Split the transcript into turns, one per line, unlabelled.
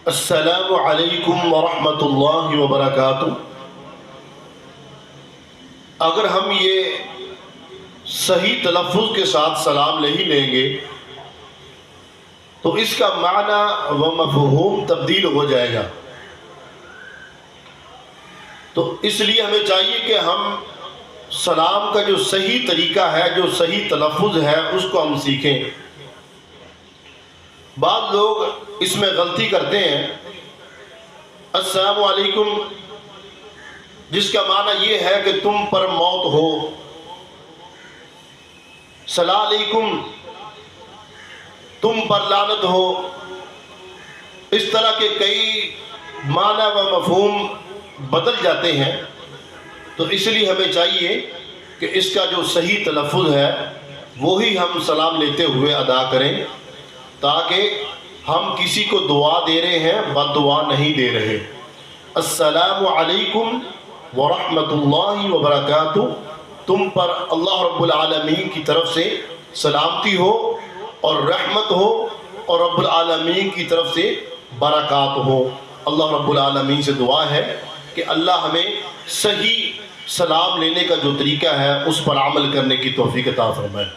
السلام علیکم ورحمۃ اللہ وبرکاتہ۔ اگر ہم یہ صحیح تلفظ کے ساتھ سلام نہیں لیں گے تو اس کا معنی و مفہوم تبدیل ہو جائے گا۔ تو اس لیے ہمیں چاہیے کہ ہم سلام کا جو صحیح طریقہ ہے، جو صحیح تلفظ ہے، اس کو ہم سیکھیں۔ بعض لوگ اس میں غلطی کرتے ہیں، السلام علیکم جس کا معنی یہ ہے کہ تم پر موت ہو، سلام علیکم تم پر لعنت ہو، اس طرح کے کئی معنی و مفہوم بدل جاتے ہیں۔ تو اس لیے ہمیں چاہیے کہ اس کا جو صحیح تلفظ ہے وہی ہم سلام لیتے ہوئے ادا کریں، تاکہ ہم کسی کو دعا دے رہے ہیں، بد دعا نہیں دے رہے۔ السلام علیکم ورحمۃ اللہ وبرکاتہ، تم پر اللہ رب العالمین کی طرف سے سلامتی ہو اور رحمت ہو اور رب العالمین کی طرف سے برکات ہو۔ اللہ رب العالمین سے دعا ہے کہ اللہ ہمیں صحیح سلام لینے کا جو طریقہ ہے اس پر عمل کرنے کی توفیق عطا فرمائے۔